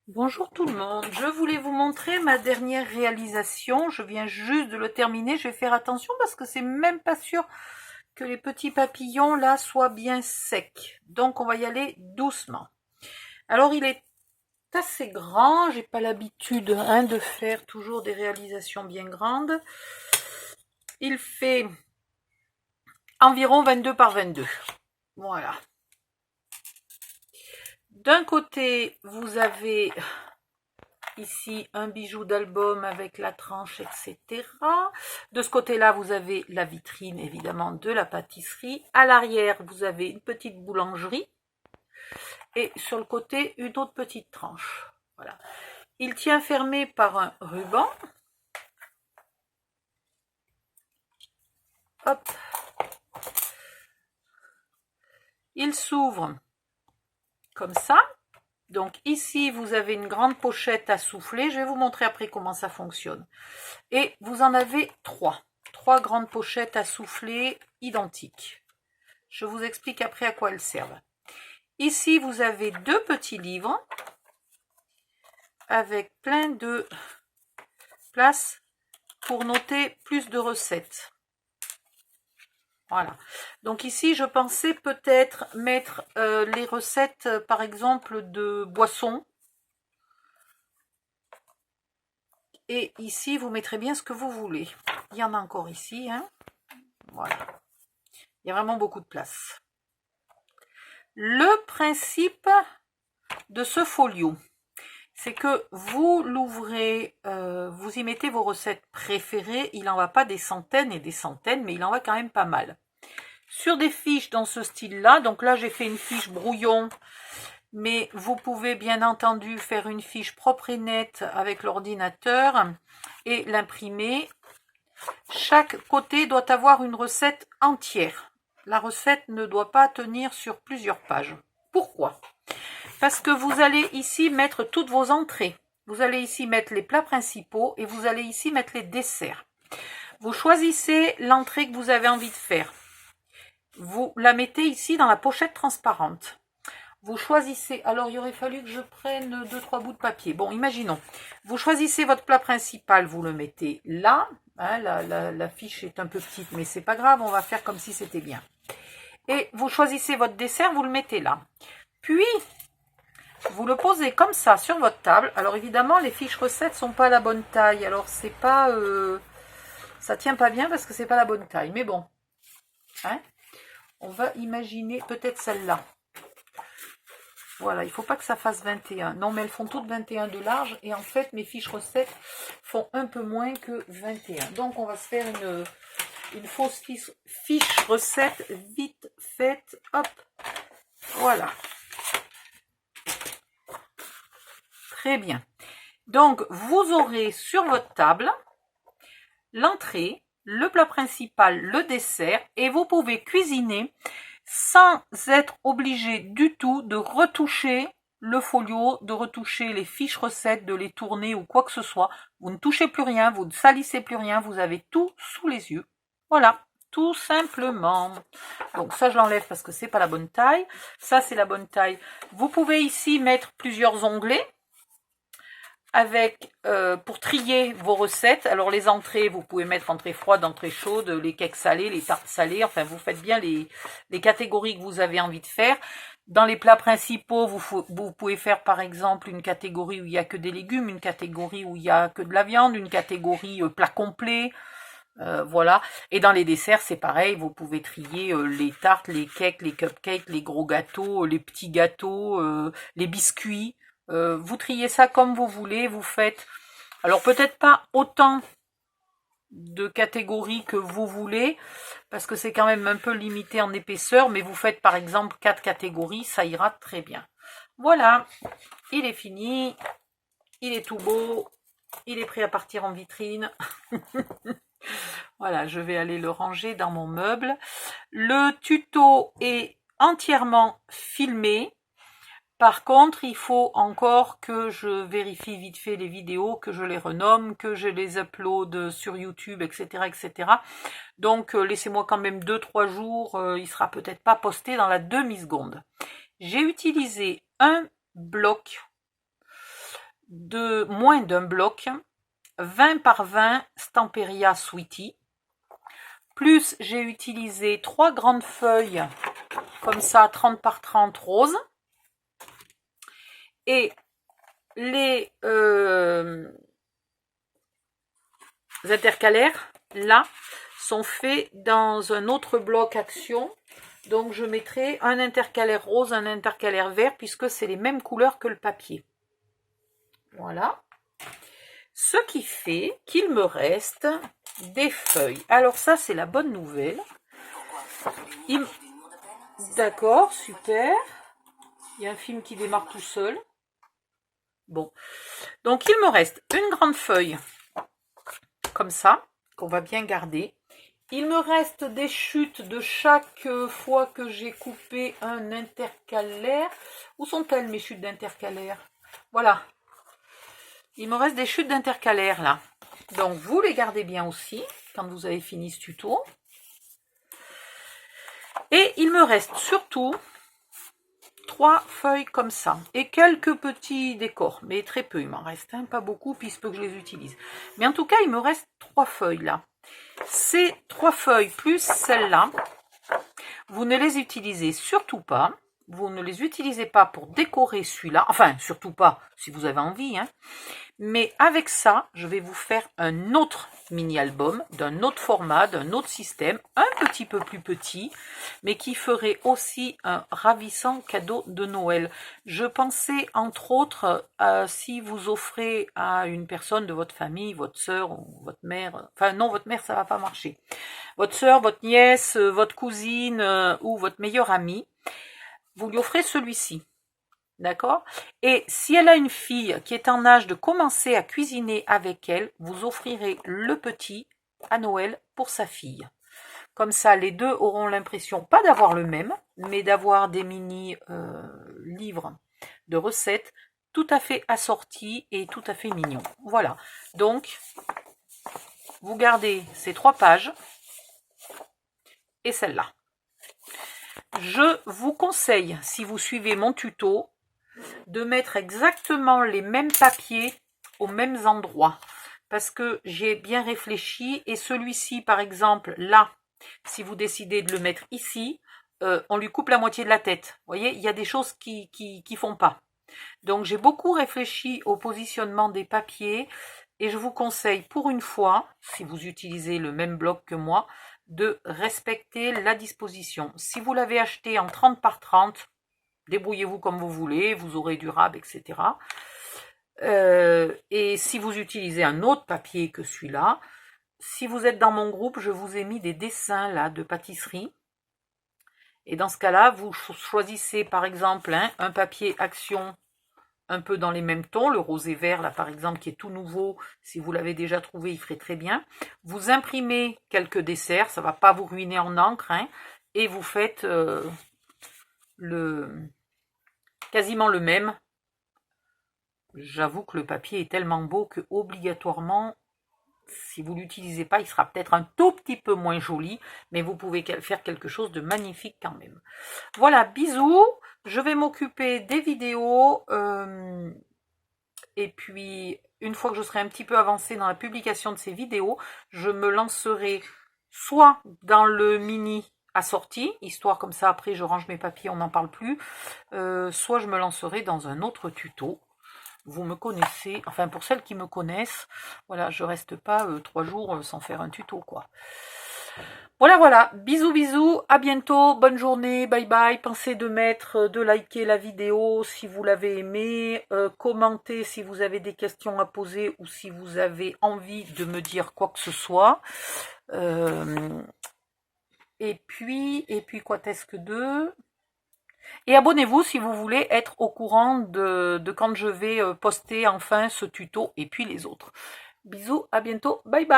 Bonjour tout le monde, je voulais vous montrer ma dernière réalisation, je viens juste de le terminer, je vais faire attention parce que c'est même pas sûr que les petits papillons là soient bien secs, donc on va y aller doucement. Alors il est assez grand, j'ai pas l'habitude de faire toujours des réalisations bien grandes, il fait environ 22 par 22, voilà. D'un côté vous avez ici un bijou d'album avec la tranche, etc. De ce côté-là, vous avez la vitrine, évidemment, de la pâtisserie. À l'arrière, vous avez une petite boulangerie. Et sur le côté, une autre petite tranche. Voilà. Il tient fermé par un ruban. Hop. Il s'ouvre comme ça. Donc ici, vous avez une grande pochette à souffler. Je vais vous montrer après comment ça fonctionne. Et vous en avez trois grandes pochettes à souffler identiques. Je vous explique après à quoi elles servent. Ici, vous avez deux petits livres avec plein de place pour noter plus de recettes. Voilà. Donc ici, je pensais peut-être mettre les recettes, par exemple, de boissons. Et ici, vous mettrez bien ce que vous voulez. Il y en a encore ici. Voilà. Il y a vraiment beaucoup de place. Le principe de ce folio, c'est que vous l'ouvrez, vous y mettez vos recettes préférées. Il n'en va pas des centaines et des centaines, mais il en va quand même pas mal. Sur des fiches dans ce style-là, donc là j'ai fait une fiche brouillon, mais vous pouvez bien entendu faire une fiche propre et nette avec l'ordinateur et l'imprimer. Chaque côté doit avoir une recette entière. La recette ne doit pas tenir sur plusieurs pages. Pourquoi ? Parce que vous allez ici mettre toutes vos entrées. Vous allez ici mettre les plats principaux et vous allez ici mettre les desserts. Vous choisissez l'entrée que vous avez envie de faire. Vous la mettez ici dans la pochette transparente. Vous choisissez, alors il aurait fallu que je prenne 2-3 bouts de papier. Bon, imaginons. Vous choisissez votre plat principal, vous le mettez là. La fiche est un peu petite, mais c'est pas grave, on va faire comme si c'était bien. Et vous choisissez votre dessert, vous le mettez là. Puis, vous le posez comme ça sur votre table. Alors évidemment, les fiches recettes sont pas à la bonne taille. Alors c'est pas, ça tient pas bien parce que c'est pas la bonne taille. Mais bon, on va imaginer peut-être celle-là. Voilà, il ne faut pas que ça fasse 21. Non, mais elles font toutes 21 de large. Et en fait, mes fiches recettes font un peu moins que 21. Donc, on va se faire une fausse fiche recette vite faite. Hop, voilà. Très bien. Donc, vous aurez sur votre table l'entrée, le plat principal, le dessert. Et vous pouvez cuisiner sans être obligé du tout de retoucher le folio, de retoucher les fiches recettes, de les tourner ou quoi que ce soit. Vous ne touchez plus rien, vous ne salissez plus rien, vous avez tout sous les yeux. Voilà, tout simplement. Donc ça, je l'enlève parce que c'est pas la bonne taille. Ça, c'est la bonne taille. Vous pouvez ici mettre plusieurs onglets avec pour trier vos recettes. Alors les entrées, vous pouvez mettre entrée froide, entrée chaude, les cakes salés, les tartes salées, enfin vous faites bien les catégories que vous avez envie de faire. Dans les plats principaux, vous pouvez faire par exemple une catégorie où il n'y a que des légumes, une catégorie où il n'y a que de la viande, une catégorie plat complet, voilà. Et dans les desserts, c'est pareil, vous pouvez trier les tartes, les cakes, les cupcakes, les gros gâteaux, les petits gâteaux, les biscuits. Vous triez ça comme vous voulez, vous faites, alors peut-être pas autant de catégories que vous voulez, parce que c'est quand même un peu limité en épaisseur, mais vous faites par exemple 4 catégories, ça ira très bien. Voilà, il est fini, il est tout beau, il est prêt à partir en vitrine. Voilà, je vais aller le ranger dans mon meuble. Le tuto est entièrement filmé. Par contre, il faut encore que je vérifie vite fait les vidéos, que je les renomme, que je les upload sur YouTube, etc. etc. Donc, laissez-moi quand même 2-3 jours, il sera peut-être pas posté dans la demi-seconde. J'ai utilisé un bloc de moins d'un bloc, 20 par 20 Stamperia Sweetie. Plus j'ai utilisé 3 grandes feuilles, comme ça, 30 par 30 roses. Et les intercalaires, là, sont faits dans un autre bloc action. Donc je mettrai un intercalaire rose, un intercalaire vert, puisque c'est les mêmes couleurs que le papier. Voilà. Ce qui fait qu'il me reste des feuilles. Alors ça, c'est la bonne nouvelle. D'accord, super. Il y a un film qui démarre tout seul. Bon. Donc il me reste une grande feuille, comme ça, qu'on va bien garder. Il me reste des chutes de chaque fois que j'ai coupé un intercalaire. Où sont-elles mes chutes d'intercalaire? Voilà. Il me reste des chutes d'intercalaire là. Donc vous les gardez bien aussi quand vous avez fini ce tuto. Et il me reste surtout 3 feuilles comme ça. Et quelques petits décors. Mais très peu, il m'en reste. Hein, pas beaucoup puisque je les utilise. Mais en tout cas, il me reste 3 feuilles là. Ces 3 feuilles plus celle-là, vous ne les utilisez surtout pas. Vous ne les utilisez pas pour décorer celui-là. Enfin, surtout pas si vous avez envie. Hein. Mais avec ça, je vais vous faire un autre mini-album, d'un autre format, d'un autre système, un petit peu plus petit, mais qui ferait aussi un ravissant cadeau de Noël. Je pensais, entre autres, si vous offrez à une personne de votre famille, votre sœur ou votre mère, enfin non, votre mère, ça va pas marcher, votre sœur, votre nièce, votre cousine ou votre meilleure amie, vous lui offrez celui-ci. D'accord? Et si elle a une fille qui est en âge de commencer à cuisiner avec elle, vous offrirez le petit à Noël pour sa fille. Comme ça, les deux auront l'impression, pas d'avoir le même, mais d'avoir des mini livres de recettes tout à fait assortis et tout à fait mignons. Voilà. Donc, vous gardez ces 3 pages et celle-là. Je vous conseille, si vous suivez mon tuto, de mettre exactement les mêmes papiers aux mêmes endroits. Parce que j'ai bien réfléchi et celui-ci, par exemple, là, si vous décidez de le mettre ici, on lui coupe la moitié de la tête. Vous voyez, il y a des choses qui font pas. Donc, j'ai beaucoup réfléchi au positionnement des papiers et je vous conseille pour une fois, si vous utilisez le même bloc que moi, de respecter la disposition. Si vous l'avez acheté en 30 par 30, débrouillez-vous comme vous voulez, vous aurez du rab, etc. Et si vous utilisez un autre papier que celui-là, si vous êtes dans mon groupe, je vous ai mis des dessins là de pâtisserie. Et dans ce cas-là, vous choisissez par exemple un papier action un peu dans les mêmes tons, le rosé vert là par exemple qui est tout nouveau, si vous l'avez déjà trouvé, il ferait très bien. Vous imprimez quelques desserts, ça ne va pas vous ruiner en encre, hein, et vous faites quasiment le même. J'avoue que le papier est tellement beau que obligatoirement, si vous ne l'utilisez pas, il sera peut-être un tout petit peu moins joli, mais vous pouvez faire quelque chose de magnifique quand même. Voilà, bisous, je vais m'occuper des vidéos, et puis une fois que je serai un petit peu avancée dans la publication de ces vidéos, je me lancerai soit dans le mini assorti, histoire comme ça après je range mes papiers, on n'en parle plus, soit je me lancerai dans un autre tuto. Vous me connaissez, enfin pour celles qui me connaissent, voilà, je reste pas 3 jours sans faire un tuto quoi. Voilà, bisous bisous, à bientôt, bonne journée, bye bye, pensez de liker la vidéo si vous l'avez aimé, commentez si vous avez des questions à poser ou si vous avez envie de me dire quoi que ce soit. Et puis quoi est-ce que de... Et abonnez-vous si vous voulez être au courant de quand je vais poster enfin ce tuto et puis les autres. Bisous, à bientôt, bye bye.